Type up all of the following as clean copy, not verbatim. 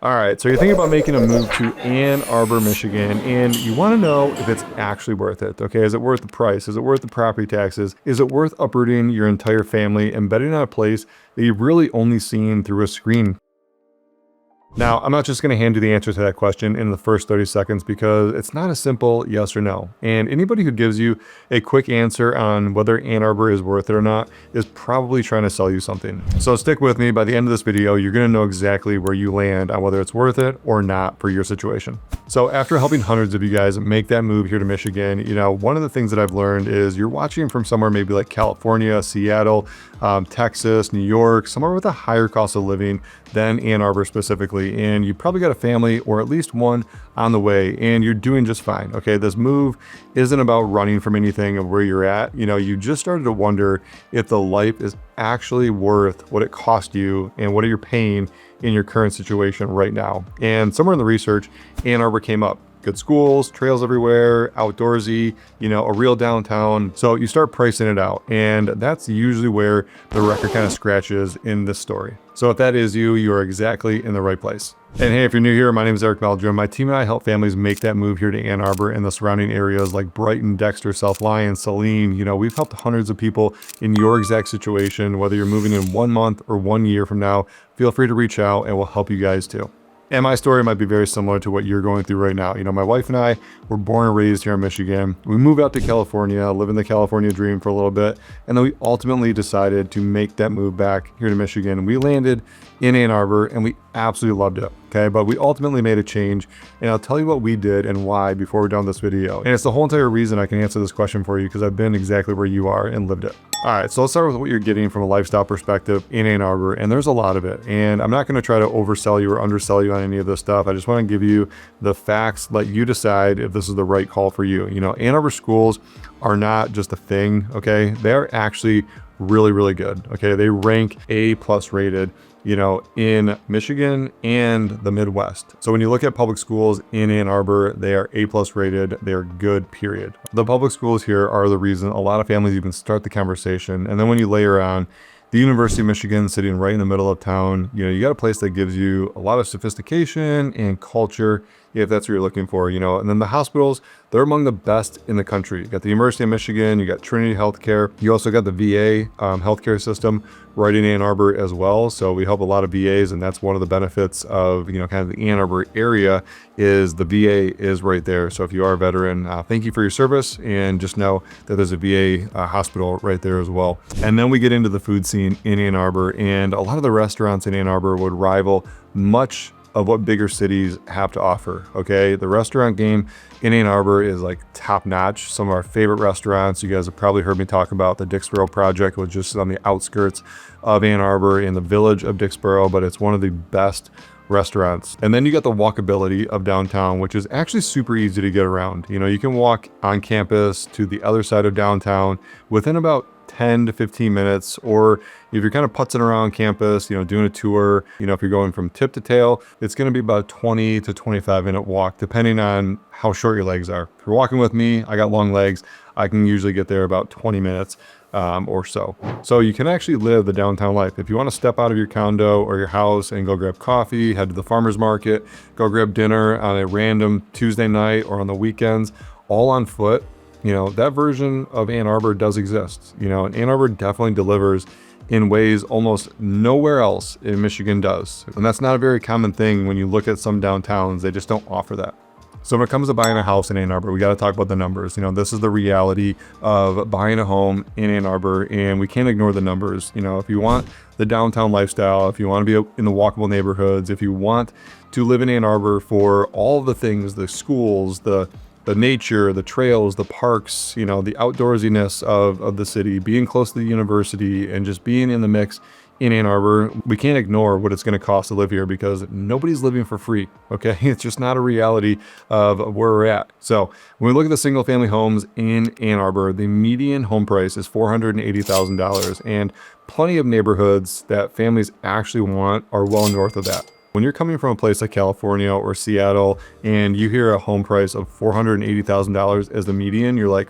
All right, so you're thinking about making a move to Ann Arbor, Michigan, and you want to know if it's actually worth it. Okay, is it worth the price? Is it worth the property taxes? Is it worth uprooting your entire family and betting on a place that you've really only seen through a screen? Now, I'm not just going to hand you the answer to that question in the first 30 seconds because it's not a simple yes or no. And anybody who gives you a quick answer on whether Ann Arbor is worth it or not is probably trying to sell you something. So stick with me. By the end of this video, you're going to know exactly where you land on whether it's worth it or not for your situation. So after helping hundreds of you guys make that move here to Michigan, one of the things that I've learned is you're watching from somewhere maybe like California, Seattle, Texas, New York, somewhere with a higher cost of living than Ann Arbor specifically. And you probably got a family or at least one on the way and you're doing just fine. Okay, this move isn't about running from anything of where you're at. You just started to wonder if the life is actually worth what it cost you and what are you paying in your current situation right now. And somewhere in the research, Ann Arbor came up. Good schools, trails everywhere, outdoorsy, a real downtown. So you start pricing it out. And that's usually where the record kind of scratches in this story. So if that is you, you are exactly in the right place. And hey, if you're new here, my name is Eric Meldrum. My team and I help families make that move here to Ann Arbor and the surrounding areas like Brighton, Dexter, South Lyon, Saline. We've helped hundreds of people in your exact situation. Whether you're moving in 1 month or 1 year from now, feel free to reach out and we'll help you guys too. And my story might be very similar to what you're going through right now. My wife and I were born and raised here in Michigan. We moved out to California, living the California dream for a little bit. And then we ultimately decided to make that move back here to Michigan. We landed in Ann Arbor and we absolutely loved it. Okay, but we ultimately made a change and I'll tell you what we did and why before we're done this video. And it's the whole entire reason I can answer this question for you because I've been exactly where you are and lived it. All right, so let's start with what you're getting from a lifestyle perspective in Ann Arbor, and there's a lot of it. And I'm not going to try to oversell you or undersell you on any of this stuff. I just want to give you the facts, let you decide if this is the right call for you. Ann Arbor schools are not just a thing, okay? They're actually really, really good, okay? They rank A+ rated, in Michigan and the Midwest. So when you look at public schools in Ann Arbor, they are A+ rated. They're good, period. The public schools here are the reason a lot of families even start the conversation. And then when you layer on the University of Michigan sitting right in the middle of town, you got a place that gives you a lot of sophistication and culture, if that's what you're looking for, and then the hospitals, they're among the best in the country. You got the University of Michigan, you got Trinity Healthcare, you also got the VA healthcare system right in Ann Arbor as well. So we help a lot of VAs, and that's one of the benefits of, kind of the Ann Arbor area is the VA is right there. So if you are a veteran, thank you for your service, and just know that there's a VA hospital right there as well. And then we get into the food scene in Ann Arbor, and a lot of the restaurants in Ann Arbor would rival much of what bigger cities have to offer, okay? The restaurant game in Ann Arbor is like top notch. Some of our favorite restaurants, you guys have probably heard me talk about the Dixboro project, which is on the outskirts of Ann Arbor in the village of Dixboro, but it's one of the best restaurants. And then you got the walkability of downtown, which is actually super easy to get around. You can walk on campus to the other side of downtown within about 10 to 15 minutes, or if you're kind of putzing around campus, doing a tour, if you're going from tip to tail, it's going to be about a 20 to 25 minute walk, depending on how short your legs are. If you're walking with me, I got long legs. I can usually get there about 20 minutes or so. So you can actually live the downtown life. If you want to step out of your condo or your house and go grab coffee, head to the farmer's market, go grab dinner on a random Tuesday night or on the weekends, all on foot, that version of Ann Arbor does exist, and Ann Arbor definitely delivers in ways almost nowhere else in Michigan does. And that's not a very common thing when you look at some downtowns, they just don't offer that. So when it comes to buying a house in Ann Arbor, we got to talk about the numbers. This is the reality of buying a home in Ann Arbor, and we can't ignore the numbers. If you want the downtown lifestyle, if you want to be in the walkable neighborhoods, if you want to live in Ann Arbor for all the things, the schools, the nature, the trails, the parks, the outdoorsiness of the city, being close to the university and just being in the mix in Ann Arbor, we can't ignore what it's going to cost to live here because nobody's living for free, okay? It's just not a reality of where we're at. So when we look at the single family homes in Ann Arbor, the median home price is $480,000, and plenty of neighborhoods that families actually want are well north of that. When you're coming from a place like California or Seattle and you hear a home price of $480,000 as the median, you're like,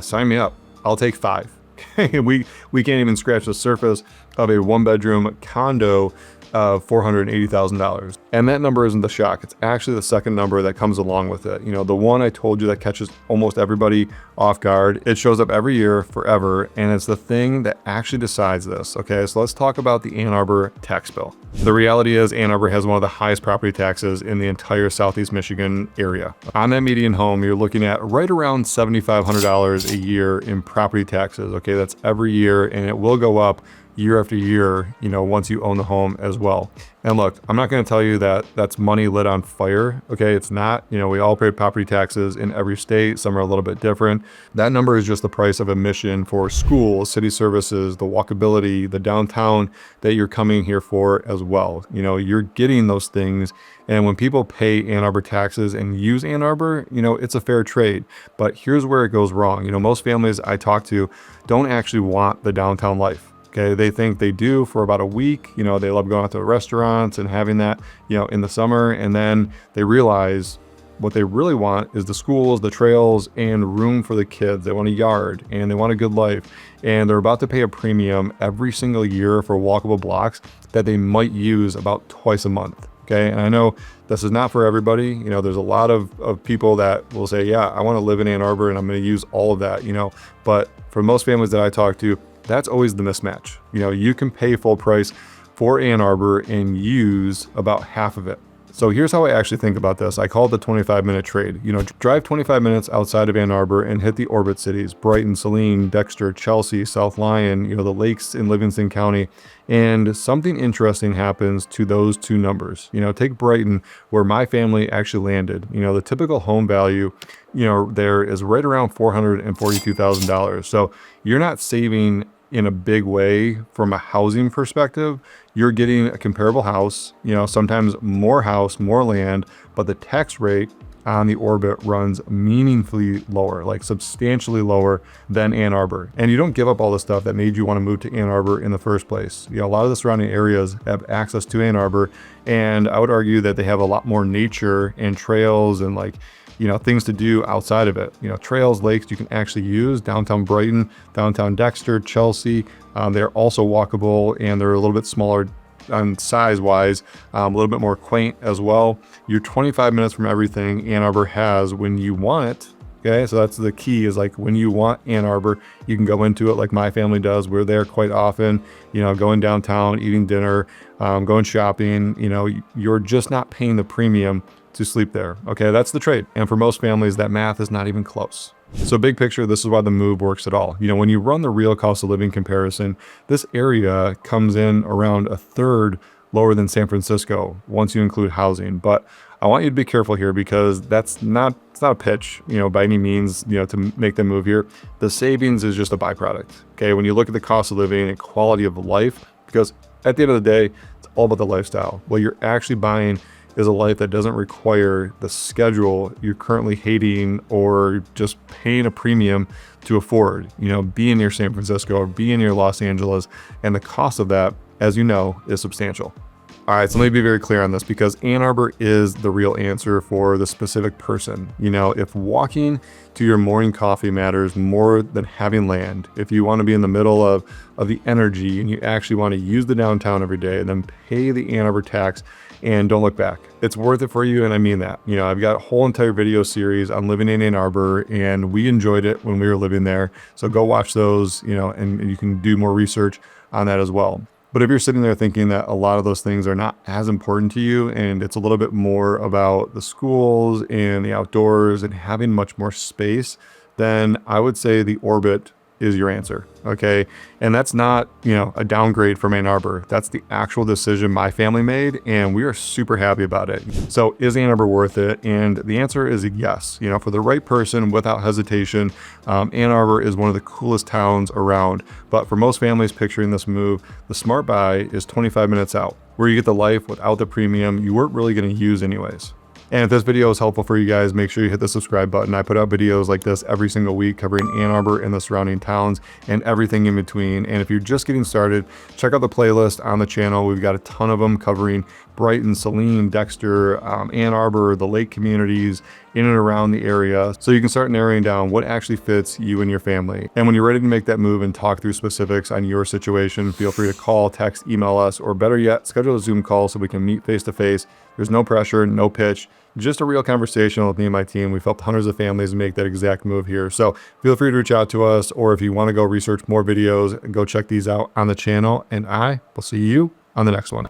sign me up. I'll take 5. We can't even scratch the surface of a 1-bedroom condo of $480,000. And that number isn't the shock. It's actually the second number that comes along with it. You know, the one I told you that catches almost everybody off guard. It shows up every year forever, and it's the thing that actually decides this. Okay, so let's talk about the Ann Arbor tax bill. The reality is Ann Arbor has one of the highest property taxes in the entire Southeast Michigan area. On that median home, you're looking at right around $7,500 a year in property taxes. Okay, that's every year, and it will go up year after year, you know, once you own the home as well. And look, I'm not going to tell you that that's money lit on fire. Okay, it's not. You know, we all pay property taxes in every state. Some are a little bit different. That number is just the price of admission for schools, city services, the walkability, the downtown that you're coming here for as well. You know, you're getting those things. And when people pay Ann Arbor taxes and use Ann Arbor, you know, it's a fair trade. But here's where it goes wrong. You know, most families I talk to don't actually want the downtown life. Okay, they think they do for about a week. You know, they love going out to restaurants and having that, you know, in the summer. And then they realize what they really want is the schools, the trails, and room for the kids. They want a yard and they want a good life. And they're about to pay a premium every single year for walkable blocks that they might use about twice a month. Okay, and I know this is not for everybody. You know, there's a lot of people that will say, yeah, I want to live in Ann Arbor and I'm going to use all of that, you know. But for most families that I talk to, that's always the mismatch. You know, you can pay full price for Ann Arbor and use about half of it. So here's how I actually think about this. I call it the 25-minute trade. You know, drive 25 minutes outside of Ann Arbor and hit the orbit cities, Brighton, Saline, Dexter, Chelsea, South Lyon, you know, the lakes in Livingston County. And something interesting happens to those two numbers. You know, take Brighton, where my family actually landed. You know, the typical home value, you know, there is right around $442,000. So you're not saving in a big way from a housing perspective. You're getting a comparable house, you know, sometimes more house, more land, but the tax rate on the orbit runs meaningfully lower, like substantially lower than Ann Arbor. And you don't give up all the stuff that made you want to move to Ann Arbor in the first place. You know, a lot of the surrounding areas have access to Ann Arbor, and I would argue that they have a lot more nature and trails and, like, you know, things to do outside of it. You know, trails, lakes you can actually use. Downtown Brighton, downtown Dexter, Chelsea, they're also walkable, and they're a little bit smaller on size wise, a little bit more quaint as well. You're 25 minutes from everything Ann Arbor has when you want it. Okay, so that's the key, is like when you want Ann Arbor, you can go into it like my family does. We're there quite often, you know, going downtown, eating dinner, going shopping. You know, you're just not paying the premium to sleep there. Okay, that's the trade. And for most families, that math is not even close. So big picture, this is why the move works at all. You know, when you run the real cost of living comparison, this area comes in around a third lower than San Francisco once you include housing. But I want you to be careful here, because it's not a pitch, you know, by any means, you know, to make them move here. The savings is just a byproduct. Okay, when you look at the cost of living and quality of life, because at the end of the day, it's all about the lifestyle. What you're actually buying is a life that doesn't require the schedule you're currently hating or just paying a premium to afford. You know, being near San Francisco or being near Los Angeles, and the cost of that, as you know, is substantial. All right, so let me be very clear on this, because Ann Arbor is the real answer for the specific person. You know, if walking to your morning coffee matters more than having land, if you want to be in the middle of the energy and you actually want to use the downtown every day and then pay the Ann Arbor tax and don't look back, it's worth it for you. And I mean that. You know, I've got a whole entire video series on living in Ann Arbor, and we enjoyed it when we were living there. So go watch those, you know, and you can do more research on that as well. But if you're sitting there thinking that a lot of those things are not as important to you, and it's a little bit more about the schools and the outdoors and having much more space, then I would say the Orbit is your answer. Okay. And that's not, you know, a downgrade from Ann Arbor. That's the actual decision my family made, and we are super happy about it. So is Ann Arbor worth it? And the answer is yes. You know, for the right person, without hesitation, Ann Arbor is one of the coolest towns around. But for most families picturing this move, the smart buy is 25 minutes out, where you get the life without the premium you weren't really going to use anyways. And if this video is helpful for you guys, make sure you hit the subscribe button. I put out videos like this every single week covering Ann Arbor and the surrounding towns and everything in between. And if you're just getting started, check out the playlist on the channel. We've got a ton of them covering Brighton, Saline, Dexter, Ann Arbor, the lake communities in and around the area, so you can start narrowing down what actually fits you and your family. And when you're ready to make that move and talk through specifics on your situation, feel free to call, text, email us, or better yet, schedule a Zoom call so we can meet face to face. There's no pressure, no pitch, just a real conversation with me and my team. We've helped hundreds of families make that exact move here. So feel free to reach out to us, or if you want to go research more videos, go check these out on the channel, and I will see you on the next one.